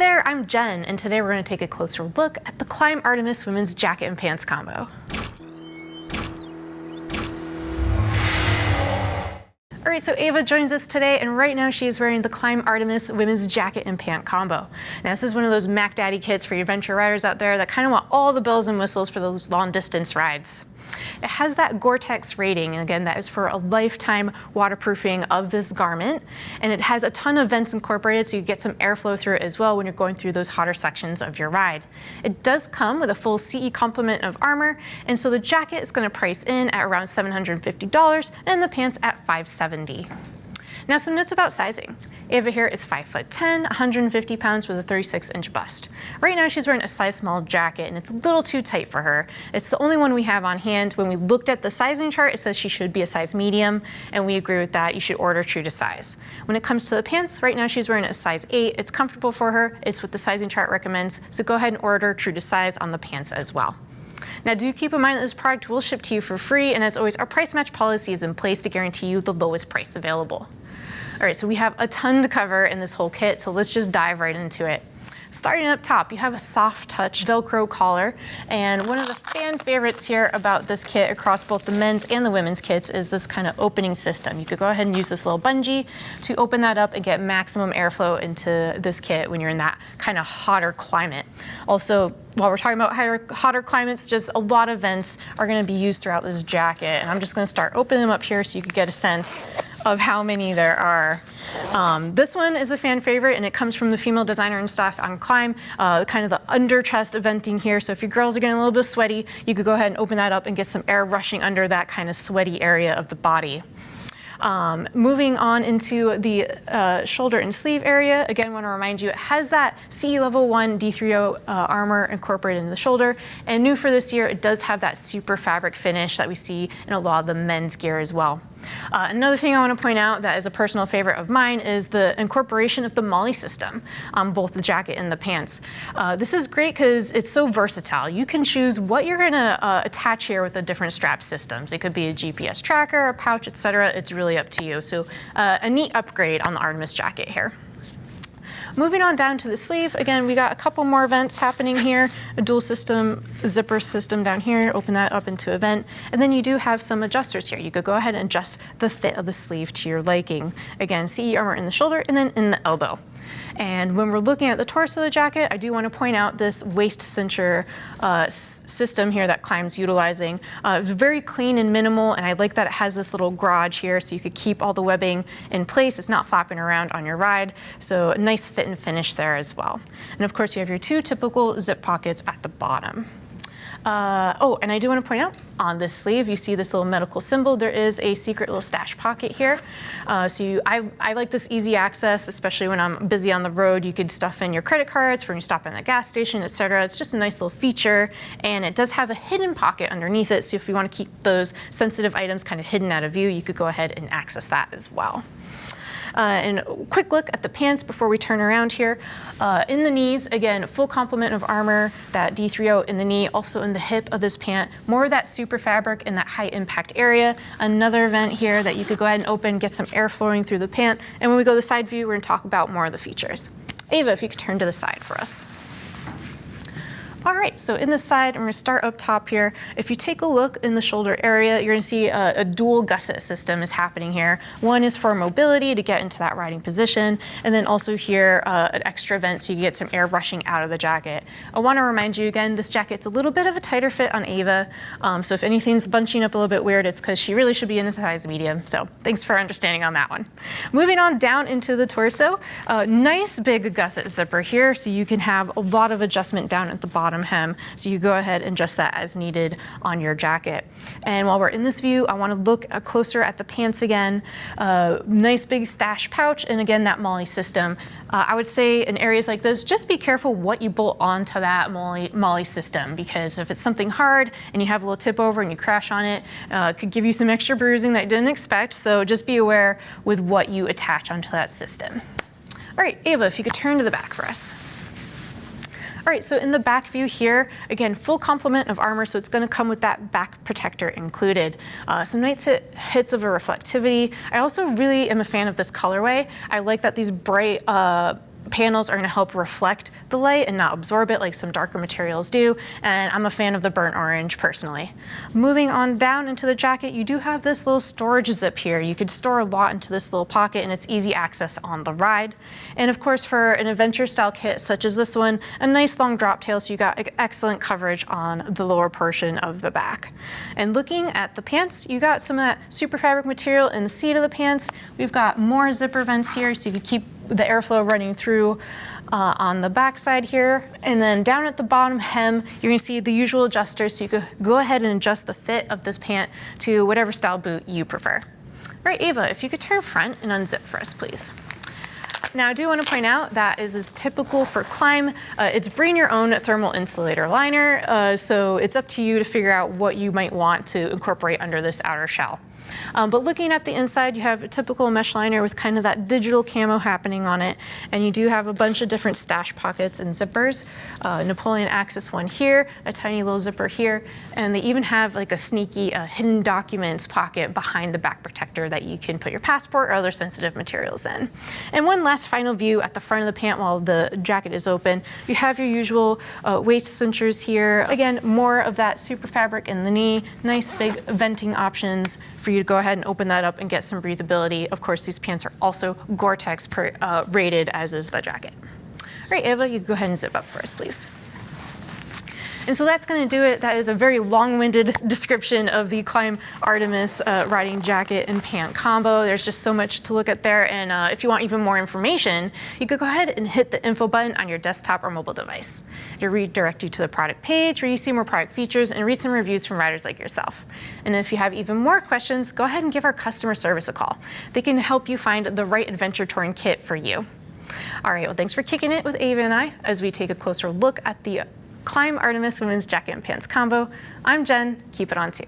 there, I'm Jen, and today we're going to take a closer look at the Klim Artemis women's jacket and pants combo. All right, so Ava joins us today, and right now she is wearing the Klim Artemis women's jacket and pant combo. Now this is one of those Mac Daddy kits for your adventure riders out there that kind of want all the bells and whistles for those long distance rides. It has that Gore-Tex rating, and again, that is for a lifetime waterproofing of this garment. And it has a ton of vents incorporated, so you get some airflow through it as well when you're going through those hotter sections of your ride. It does come with a full CE complement of armor, and so the jacket is going to price in at around $750, and the pants at $570. Now some notes about sizing. Ava here is 5'10", 150 pounds with a 36-inch bust. Right now she's wearing a size small jacket and it's a little too tight for her. It's the only one we have on hand. When we looked at the sizing chart, it says she should be a size medium, and we agree with that. You should order true to size. When it comes to the pants, right now she's wearing a size 8. It's comfortable for her. It's what the sizing chart recommends, so go ahead and order true to size on the pants as well. Now do keep in mind that this product will ship to you for free, and as always, our price match policy is in place to guarantee you the lowest price available. All right, so we have a ton to cover in this whole kit, so let's just dive right into it. Starting up top, you have a soft touch Velcro collar, and one of the fan favorites here about this kit across both the men's and the women's kits is this kind of opening system. You could go ahead and use this little bungee to open that up and get maximum airflow into this kit when you're in that kind of hotter climate. Also, while we're talking about hotter climates, just a lot of vents are going to be used throughout this jacket, and I'm just going to start opening them up here so you can get a sense of how many there are. This one is a fan favorite, and it comes from the female designer and staff on Klim, kind of the under chest venting here. So if your girls are getting a little bit sweaty, you could go ahead and open that up and get some air rushing under that kind of sweaty area of the body. Moving on into the shoulder and sleeve area, again, I want to remind you, it has that CE level 1 D30 armor incorporated in the shoulder, and new for this year, it does have that Superfabric finish that we see in a lot of the men's gear as well. Another thing I want to point out that is a personal favorite of mine is the incorporation of the Molle System on both the jacket and the pants. This is great because it's so versatile. You can choose what you're going to attach here with the different strap systems. It could be a GPS tracker, a pouch, etc. It's really up to you. So a neat upgrade on the Artemis jacket here. Moving on down to the sleeve, again, we got a couple more vents happening here. A dual system zipper system down here, open that up into a vent. And then you do have some adjusters here. You could go ahead and adjust the fit of the sleeve to your liking. Again, CE armor in the shoulder and then in the elbow. And when we're looking at the torso of the jacket, I do want to point out this waist cincher system here that Klim's utilizing. It's very clean and minimal, and I like that it has this little garage here so you could keep all the webbing in place. It's not flapping around on your ride, so a nice fit and finish there as well. And of course, you have your two typical zip pockets at the bottom. Oh, and I do want to point out, on this sleeve, you see this little medical symbol. There is a secret little stash pocket here. I like this easy access, especially when I'm busy on the road. You could stuff in your credit cards for when you stop in the gas station, etc. It's just a nice little feature, and it does have a hidden pocket underneath it, so if you want to keep those sensitive items kind of hidden out of view, you could go ahead and access that as well. And a quick look at the pants before we turn around here. In the knees, again, full complement of armor, that D30 in the knee, also in the hip of this pant, more of that super fabric in that high impact area. Another vent here that you could go ahead and open, get some air flowing through the pant. And when we go to the side view, we're going to talk about more of the features. Ava, if you could turn to the side for us. All right, so in the side, I'm going to start up top here. If you take a look in the shoulder area, you're going to see a dual gusset system is happening here. One is for mobility to get into that riding position, and then also here an extra vent so you can get some air rushing out of the jacket. I want to remind you again, this jacket's a little bit of a tighter fit on Ava, so if anything's bunching up a little bit weird, it's because she really should be in a size medium. So thanks for understanding on that one. Moving on down into the torso, nice big gusset zipper here, so you can have a lot of adjustment down at the bottom hem, so you go ahead and adjust that as needed on your jacket. And while we're in this view, I want to look closer at the pants again. Nice big stash pouch, and again that Molle system. I would say in areas like this, just be careful what you bolt onto that Molle system, because if it's something hard and you have a little tip over and you crash on it, it could give you some extra bruising that you didn't expect, so just be aware with what you attach onto that system. All right, Ava, if you could turn to the back for us. All right, so in the back view here, again, full complement of armor, so it's going to come with that back protector included. Some nice hits of a reflectivity. I also really am a fan of this colorway. I like that these bright panels are going to help reflect the light and not absorb it like some darker materials do, and I'm a fan of the burnt orange personally. Moving on down into the jacket, you do have this little storage zip here. You could store a lot into this little pocket, and it's easy access on the ride. And of course, for an adventure style kit such as this one, a nice long drop tail, so you got excellent coverage on the lower portion of the back. And looking at the pants, you got some of that Superfabric material in the seat of the pants. We've got more zipper vents here, so you can keep the airflow running through on the back side here. And then down at the bottom hem, you're gonna see the usual adjusters, so you could go ahead and adjust the fit of this pant to whatever style boot you prefer. All right, Ava, if you could turn front and unzip for us, please. Now, I do want to point out that is typical for Klim. It's bring your own thermal insulator liner, so it's up to you to figure out what you might want to incorporate under this outer shell. But looking at the inside, you have a typical mesh liner with kind of that digital camo happening on it, and you do have a bunch of different stash pockets and zippers. Napoleon Axis one here, a tiny little zipper here, and they even have like a sneaky hidden documents pocket behind the back protector that you can put your passport or other sensitive materials in. And one last final view at the front of the pant while the jacket is open. You have your usual waist cinchers here. Again, more of that Superfabric in the knee, nice big venting options for you to go ahead and open that up and get some breathability. Of course, these pants are also Gore-Tex rated, as is the jacket. All right, Ava, you go ahead and zip up for us, please. And so that's going to do it. That is a very long-winded description of the Klim Artemis riding jacket and pant combo. There's just so much to look at there, and if you want even more information, you could go ahead and hit the info button on your desktop or mobile device. It'll redirect you to the product page where you see more product features and read some reviews from riders like yourself. And if you have even more questions, go ahead and give our customer service a call. They can help you find the right adventure touring kit for you. All right, well, thanks for kicking it with Ava and I as we take a closer look at the Klim Artemis women's jacket and pants combo. I'm Jen. Keep it on 2.